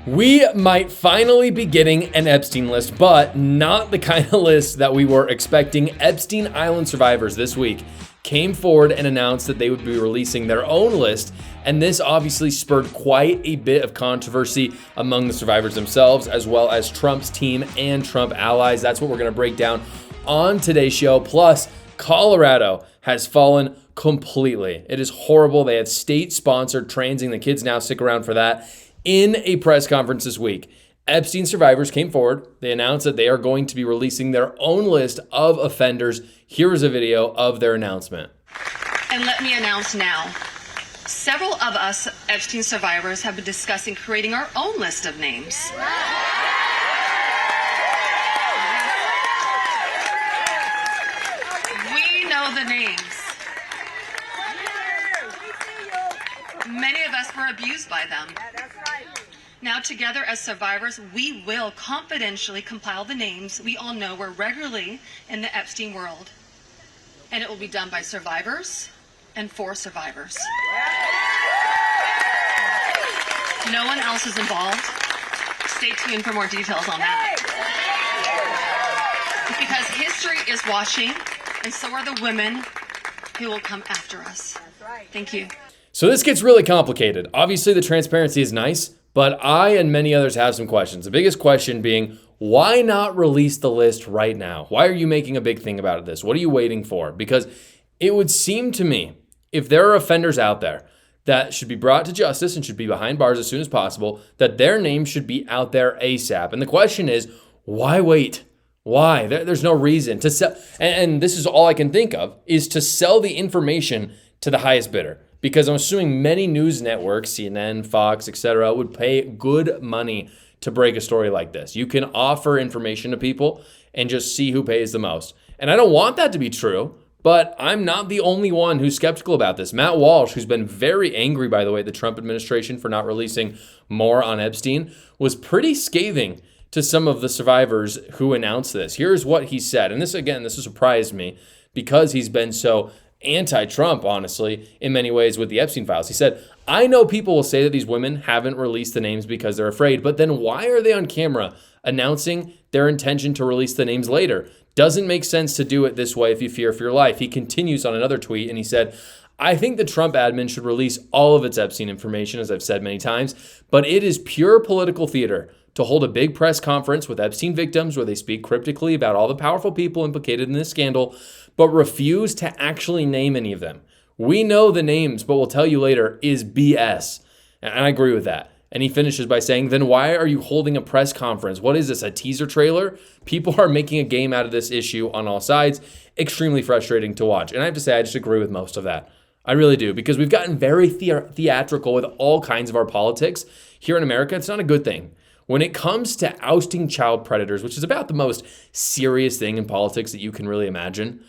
We might finally be getting an Epstein list, but not the kind of list that we were expecting. Epstein Island survivors this week came forward and announced that they would be releasing their own list, and this obviously spurred quite a bit of controversy among the survivors themselves, as well as Trump's team and Trump allies. That's what we're going to break down on today's show. Plus, Colorado has fallen completely. It is horrible. They have state-sponsored transing. The kids now stick around for that. In a press conference this week, Epstein survivors came forward. They announced that they are going to be releasing their own list of offenders. Here is a video of their announcement. And let me announce now, several of us Epstein survivors have been discussing creating our own list of names. We know the names. Many of us were abused by them. Now together as survivors, we will confidentially compile the names we all know were regularly in the Epstein world. And it will be done by survivors and for survivors. No one else is involved. Stay tuned for more details on that. Because history is watching, and so are the women who will come after us. Thank you. So this gets really complicated. Obviously, the transparency is nice, but I and many others have some questions. The biggest question being, why not release the list right now? Why are you making a big thing about this? What are you waiting for? Because it would seem to me, if there are offenders out there that should be brought to justice and should be behind bars as soon as possible, that their names should be out there ASAP. And the question is, why wait? Why? There's no reason to sell. And this is all I can think of, is to sell the information to the highest bidder. Because I'm assuming many news networks, CNN, Fox, etc., would pay good money to break a story like this. You can offer information to people and just see who pays the most. And I don't want that to be true, but I'm not the only one who's skeptical about this. Matt Walsh, who's been very angry, by the way, at the Trump administration for not releasing more on Epstein, was pretty scathing to some of the survivors who announced this. Here's what he said. And this surprised me because he's been so anti-Trump, honestly, in many ways with the Epstein files. He said, I know people will say that these women haven't released the names because they're afraid, but then why are they on camera announcing their intention to release the names later? Doesn't make sense to do it this way if you fear for your life. He continues on another tweet and he said, I think the Trump admin should release all of its Epstein information, as I've said many times, but it is pure political theater to hold a big press conference with Epstein victims where they speak cryptically about all the powerful people implicated in this scandal, but refuse to actually name any of them. We know the names, but we'll tell you later is BS. And I agree with that. And he finishes by saying, then why are you holding a press conference? What is this, a teaser trailer? People are making a game out of this issue on all sides. Extremely frustrating to watch. And I have to say, I just agree with most of that. I really do, because we've gotten very theatrical with all kinds of our politics. Here in America, it's not a good thing. When it comes to ousting child predators, which is about the most serious thing in politics that you can really imagine,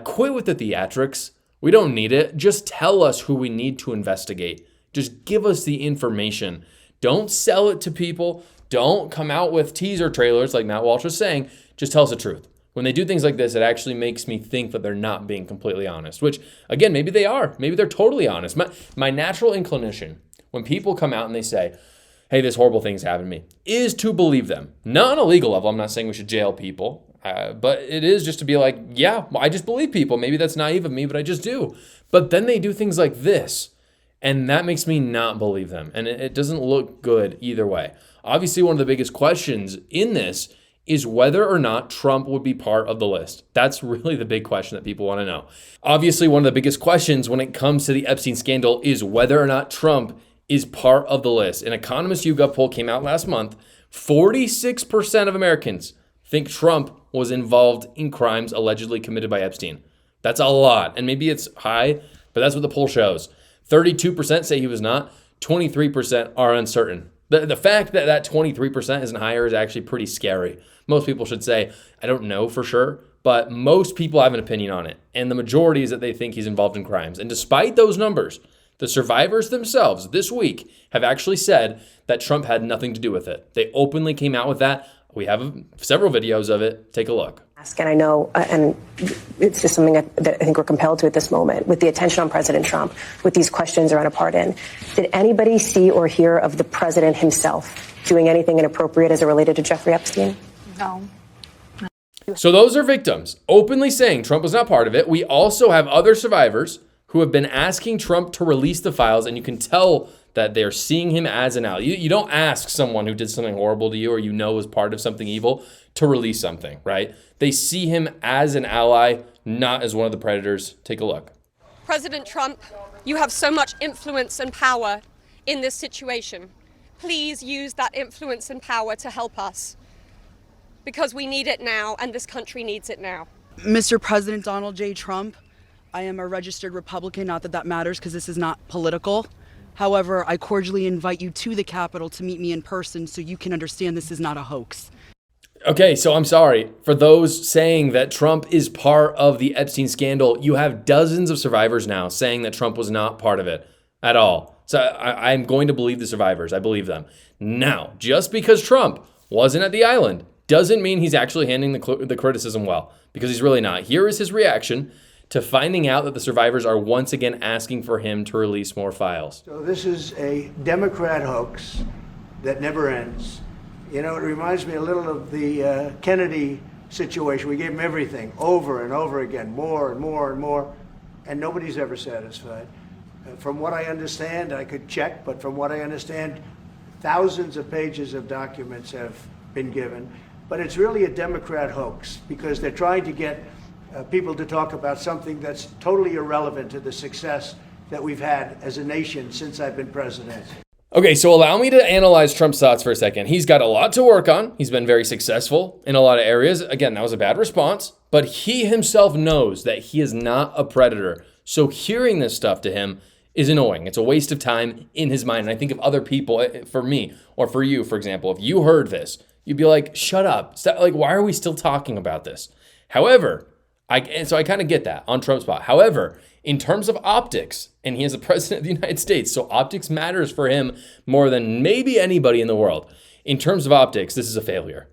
quit with the theatrics. We don't need it. Just tell us who we need to investigate. Just give us the information. Don't sell it to people. Don't come out with teaser trailers like Matt Walsh was saying. Just tell us the truth. When they do things like this, it actually makes me think that they're not being completely honest, which, again, maybe they are. Maybe they're totally honest. My natural inclination, when people come out and they say, hey, this horrible thing's happened to me, is to believe them. Not on a legal level. I'm not saying we should jail people. But it is just to be like, yeah, I just believe people. Maybe that's naive of me, but I just do. But then they do things like this, and that makes me not believe them. And it doesn't look good either way. Obviously, one of the biggest questions in this is whether or not Trump would be part of the list. That's really the big question that people want to know. Obviously, one of the biggest questions when it comes to the Epstein scandal is whether or not Trump is part of the list. An Economist YouGov poll came out last month. 46% of Americans think Trump was involved in crimes allegedly committed by Epstein. That's a lot. And maybe it's high, but that's what the poll shows. 32% say he was not. 23% are uncertain. The fact that that 23% isn't higher is actually pretty scary. Most people should say, I don't know for sure, but most people have an opinion on it. And the majority is that they think he's involved in crimes. And despite those numbers, the survivors themselves this week have actually said that Trump had nothing to do with it. They openly came out with that. We have several videos of it. Take a look. And I know, and it's just something that I think we're compelled to at this moment, with the attention on President Trump, with these questions around a pardon. Did anybody see or hear of the president himself doing anything inappropriate as it related to Jeffrey Epstein? No. So those are victims openly saying Trump was not part of it. We also have other survivors who have been asking Trump to release the files, and you can tell that they're seeing him as an ally. You don't ask someone who did something horrible to you or you know was part of something evil to release something, right? They see him as an ally, not as one of the predators. Take a look. President Trump, you have so much influence and power in this situation. Please use that influence and power to help us, because we need it now and this country needs it now. Mr. President Donald J. Trump, I am a registered Republican, not that that matters because this is not political. However, I cordially invite you to the Capitol to meet me in person so you can understand this is not a hoax. Okay, so I'm sorry. For those saying that Trump is part of the Epstein scandal, you have dozens of survivors now saying that Trump was not part of it at all. So I'm going to believe the survivors. I believe them. Now, just because Trump wasn't at the island doesn't mean he's actually handling the criticism well, because he's really not. Here is his reaction to finding out that the survivors are once again asking for him to release more files. So this is a Democrat hoax that never ends. You know, it reminds me a little of the Kennedy situation. We gave him everything over and over again, more and more and more, and nobody's ever satisfied. From what I understand, I could check, but from what I understand, thousands of pages of documents have been given. But it's really a Democrat hoax because they're trying to get people to talk about something that's totally irrelevant to the success that we've had as a nation since I've been president. Okay, so allow me to analyze Trump's thoughts for a second. He's got a lot to work on. He's been very successful in a lot of areas. Again, that was a bad response, but he himself knows that he is not a predator. So hearing this stuff to him is annoying. It's a waste of time in his mind. And I think of other people, for me or for you, for example, if you heard this, you'd be like, shut up. Stop. Like, why are we still talking about this? However, I kind of get that on Trump's part. However, in terms of optics, and he is the president of the United States, so optics matters for him more than maybe anybody in the world. In terms of optics, this is a failure.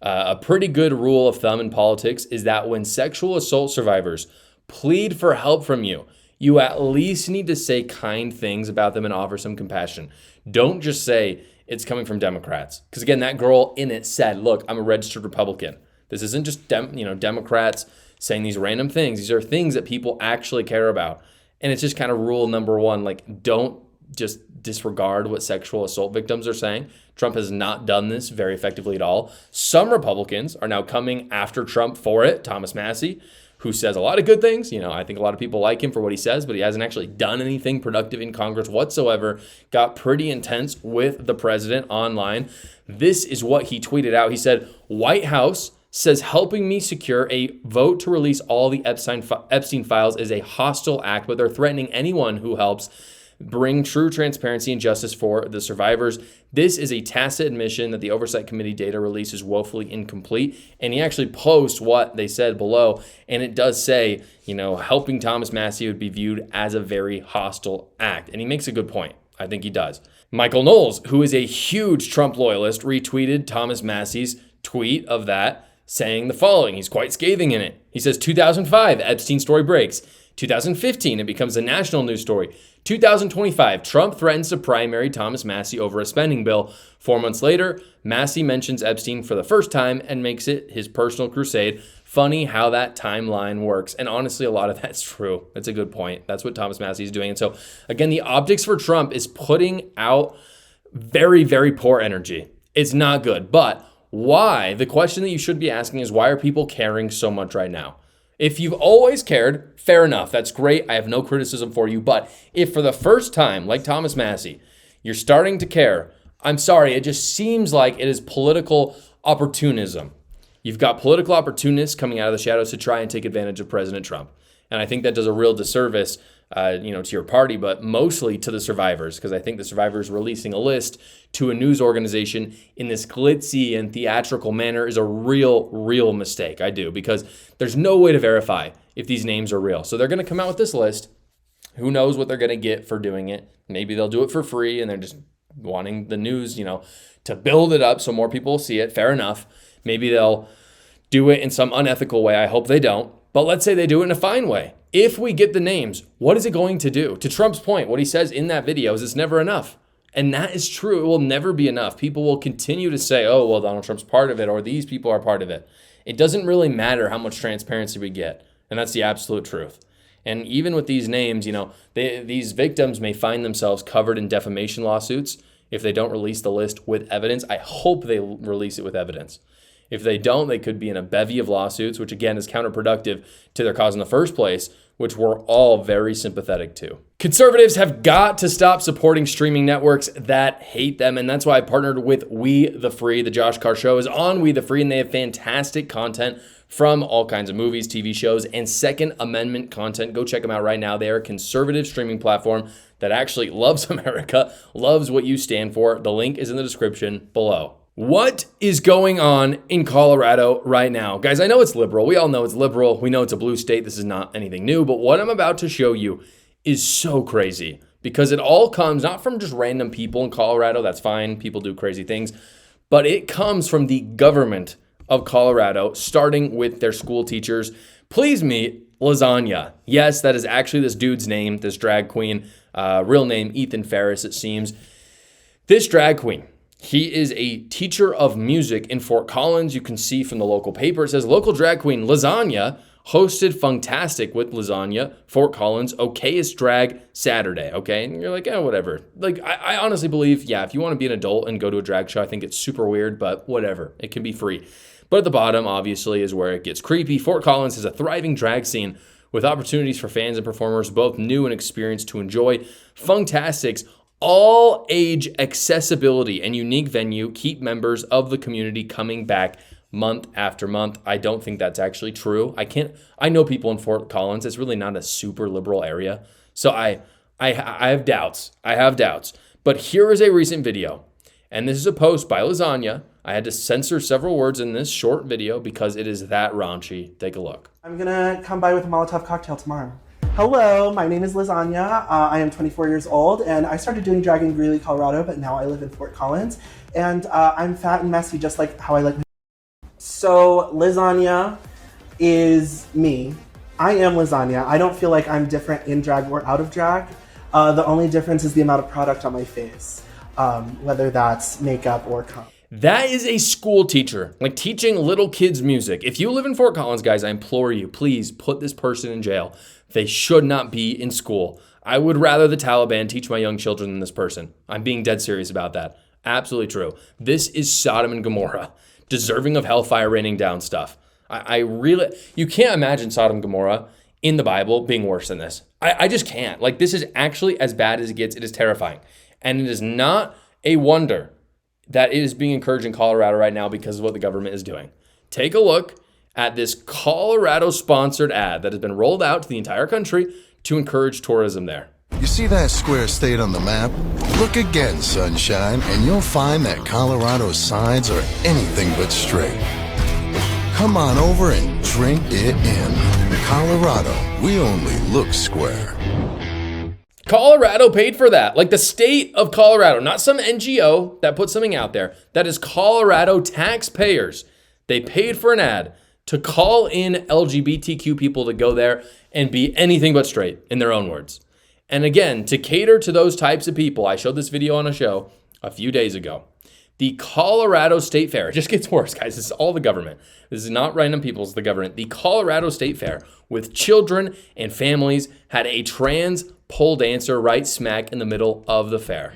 A pretty good rule of thumb in politics is that when sexual assault survivors plead for help from you, you at least need to say kind things about them and offer some compassion. Don't just say it's coming from Democrats. Because again, that girl in it said, look, I'm a registered Republican. This isn't just Democrats saying these random things. These are things that people actually care about. And it's just kind of rule number one, like, don't just disregard what sexual assault victims are saying. Trump has not done this very effectively at all. Some Republicans are now coming after Trump for it. Thomas Massie, who says a lot of good things. You know, I think a lot of people like him for what he says, but he hasn't actually done anything productive in Congress whatsoever. Got pretty intense with the president online. This is what he tweeted out. He said, White House says helping me secure a vote to release all the Epstein files is a hostile act, but they're threatening anyone who helps bring true transparency and justice for the survivors. This is a tacit admission that the Oversight Committee data release is woefully incomplete. And he actually posts what they said below. And it does say, helping Thomas Massie would be viewed as a very hostile act. And he makes a good point. I think he does. Michael Knowles, who is a huge Trump loyalist, retweeted Thomas Massie's tweet of that, saying the following. He's quite scathing in it. He says, 2005, Epstein story breaks. 2015, it becomes a national news story. 2025, Trump threatens to primary Thomas Massie over a spending bill. 4 months later, Massie mentions Epstein for the first time and makes it his personal crusade. Funny how that timeline works. And honestly, a lot of that's true. That's a good point. That's what Thomas Massie is doing. And so, again, the optics for Trump is putting out very, very poor energy. It's not good. But why? The question that you should be asking is, why are people caring so much right now? If you've always cared, fair enough. That's great. I have no criticism for you. But if for the first time, like Thomas Massie, you're starting to care, I'm sorry, it just seems like it is political opportunism. You've got political opportunists coming out of the shadows to try and take advantage of President Trump. And I think that does a real disservice to your party, but mostly to the survivors, because I think the survivors releasing a list to a news organization in this glitzy and theatrical manner is a real mistake. I do, because there's no way to verify if these names are real. So they're going to come out with this list. Who knows what they're going to get for doing it? Maybe they'll do it for free and they're just wanting the news, to build it up so more people will see it. Fair enough. Maybe they'll do it in some unethical way. I hope they don't. But let's say they do it in a fine way. If we get the names, what is it going to do? To Trump's point, what he says in that video is it's never enough. And that is true. It will never be enough. People will continue to say, oh, well, Donald Trump's part of it, or these people are part of it. It doesn't really matter how much transparency we get. And that's the absolute truth. And even with these names, these victims may find themselves covered in defamation lawsuits if they don't release the list with evidence. I hope they release it with evidence. If they don't, they could be in a bevy of lawsuits, which again is counterproductive to their cause in the first place, which we're all very sympathetic to. Conservatives have got to stop supporting streaming networks that hate them, and that's why I partnered with We the Free. The Josh Carr Show is on We the Free, and they have fantastic content from all kinds of movies, TV shows, and Second Amendment content. Go check them out right now. They are a conservative streaming platform that actually loves America, loves what you stand for. The link is in the description below. What is going on in Colorado right now? Guys, I know it's liberal. We all know it's liberal. We know it's a blue state. This is not anything new. But what I'm about to show you is so crazy because it all comes not from just random people in Colorado. That's fine. People do crazy things. But it comes from the government of Colorado, starting with their school teachers. Please meet Lasagna. Yes, that is actually this dude's name, this drag queen. Real name, Ethan Ferris, it seems. This drag queen, he is a teacher of music in Fort Collins. You can see from the local paper, it says local drag queen Lasagna hosted Funktastic with Lasagna, Fort Collins, okayest drag Saturday. Okay. And you're like, whatever. Like, I honestly believe, if you want to be an adult and go to a drag show, I think it's super weird, but whatever. It can be free. But at the bottom, obviously, is where it gets creepy. Fort Collins has a thriving drag scene with opportunities for fans and performers, both new and experienced, to enjoy. Funktastic's all-age accessibility and unique venue keep members of the community coming back month after month. I don't think that's actually true. I know people in Fort Collins. It's really not a super liberal area. So I have doubts. But here is a recent video. And this is a post by Lasagna. I had to censor several words in this short video because it is that raunchy. Take a look. I'm gonna come by with a Molotov cocktail tomorrow. Hello, my name is Lasagna. I am 24 years old, and I started doing drag in Greeley, Colorado, but now I live in Fort Collins. And I'm fat and messy, just like how I like. So Lasagna is me. I am Lasagna. I don't feel like I'm different in drag or out of drag. The only difference is the amount of product on my face, whether that's makeup or comp. That is a school teacher, like teaching little kids music. If you live in Fort Collins, guys, I implore you, please put this person in jail. They should not be in school. I would rather the Taliban teach my young children than this person. I'm being dead serious about that. Absolutely true. This is Sodom and Gomorrah, deserving of hellfire raining down stuff. You can't imagine Sodom and Gomorrah in the Bible being worse than this. I just can't. Like, this is actually as bad as it gets. It is terrifying. And it is not a wonder that it is being encouraged in Colorado right now because of what the government is doing. Take a look at this Colorado-sponsored ad that has been rolled out to the entire country to encourage tourism there. You see that square state on the map? Look again, sunshine, and you'll find that Colorado's sides are anything but straight. Come on over and drink it in. Colorado, we only look square. Colorado paid for that. Like the state of Colorado, not some NGO that put something out there. That is Colorado taxpayers. They paid for an ad to call in LGBTQ people to go there and be anything but straight, in their own words. And again, to cater to those types of people, I showed this video on a show a few days ago. The Colorado State Fair, it just gets worse, guys. This is all the government. This is not random people, it's the government. The Colorado State Fair, with children and families, had a trans pole dancer right smack in the middle of the fair.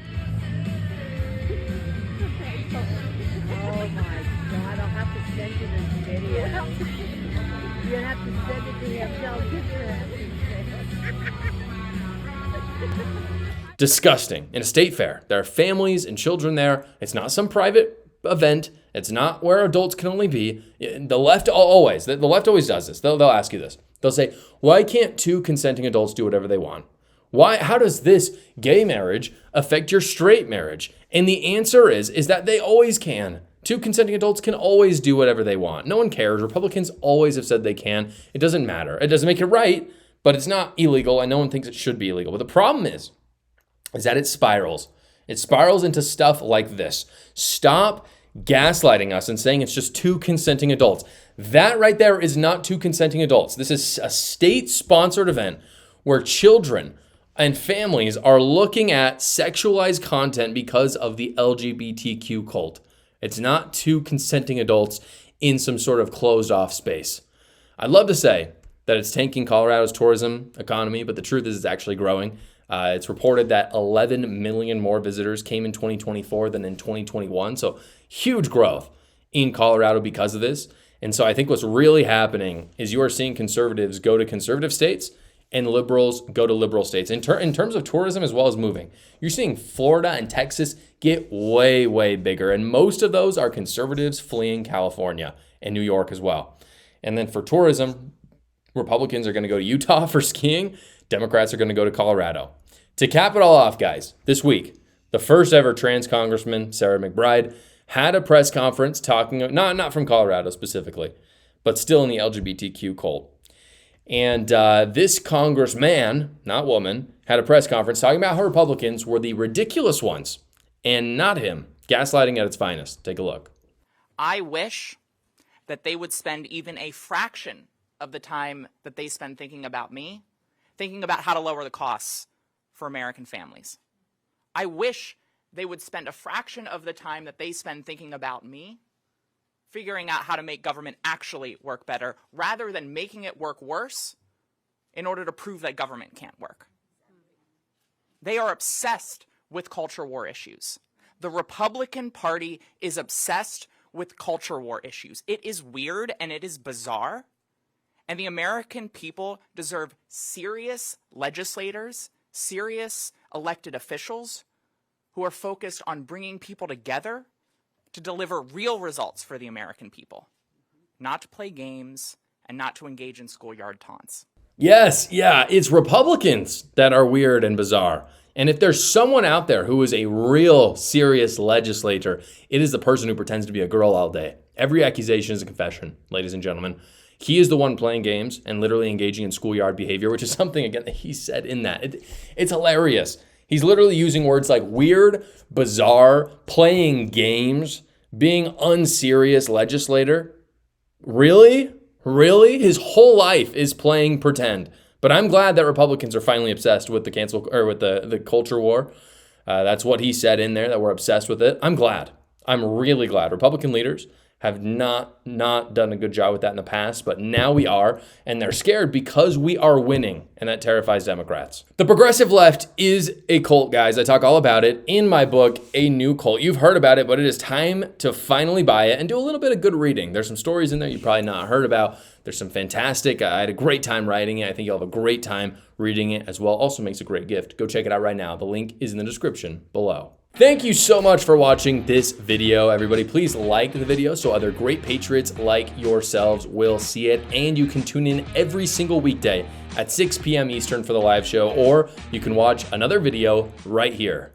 Disgusting. In a state fair, there are families and children there. It's not some private event. It's not where adults can only be. The left always does this. They'll ask you this. They'll say, why can't two consenting adults do whatever they want? How does this gay marriage affect your straight marriage? And the answer is that they always can. Two consenting adults can always do whatever they want. No one cares. Republicans always have said they can. It doesn't matter. It doesn't make it right, but it's not illegal, and no one thinks it should be illegal. But the problem is that it spirals. It spirals into stuff like this. Stop gaslighting us and saying it's just two consenting adults. That right there is not two consenting adults. This is a state-sponsored event where children and families are looking at sexualized content because of the LGBTQ cult. It's not two consenting adults in some sort of closed off space. I'd love to say that it's tanking Colorado's tourism economy, but the truth is it's actually growing. It's reported that 11 million more visitors came in 2024 than in 2021. So huge growth in Colorado because of this. And so I think what's really happening is you are seeing conservatives go to conservative states and liberals go to liberal states. In terms of tourism as well as moving, you're seeing Florida and Texas get way, way bigger. And most of those are conservatives fleeing California and New York as well. And then for tourism, Republicans are going to go to Utah for skiing. Democrats are going to go to Colorado. To cap it all off, guys, this week, the first ever trans congressman, Sarah McBride, had a press conference talking, not from Colorado specifically, but still in the LGBTQ cult. And this congressman, not woman, had a press conference talking about how Republicans were the ridiculous ones and not him. Gaslighting at its finest. Take a look. I wish that they would spend even a fraction of the time that they spend thinking about me, thinking about how to lower the costs for American families. I wish they would spend a fraction of the time that they spend thinking about me, figuring out how to make government actually work better, rather than making it work worse in order to prove that government can't work. They are obsessed with culture war issues. The Republican Party is obsessed with culture war issues. It is weird and it is bizarre. And the American people deserve serious legislators, serious elected officials who are focused on bringing people together to deliver real results for the American people, not to play games and not to engage in schoolyard taunts. Yes, yeah, it's Republicans that are weird and bizarre. And if there's someone out there who is a real serious legislator, it is the person who pretends to be a girl all day. Every accusation is a confession, ladies and gentlemen. He is the one playing games and literally engaging in schoolyard behavior, which is something, again, that he said in that. It's hilarious. He's literally using words like weird, bizarre, playing games, being unserious legislator. Really? Really? His whole life is playing pretend. But I'm glad that Republicans are finally obsessed with the culture war. That's what he said in there, that we're obsessed with it. I'm glad. I'm really glad. Republican leaders have not done a good job with that in the past, but now we are, and they're scared because we are winning, and that terrifies Democrats. The progressive left is a cult, guys. I talk all about it in my book, A New Cult. You've heard about it, but it is time to finally buy it and do a little bit of good reading. There's some stories in there you've probably not heard about. There's some fantastic, I had a great time writing it. I think you'll have a great time reading it as well. Also makes a great gift. Go check it out right now. The link is in the description below. Thank you so much for watching this video, everybody. Please like the video so other great patriots like yourselves will see it. And you can tune in every single weekday at 6 p.m. Eastern for the live show, or you can watch another video right here.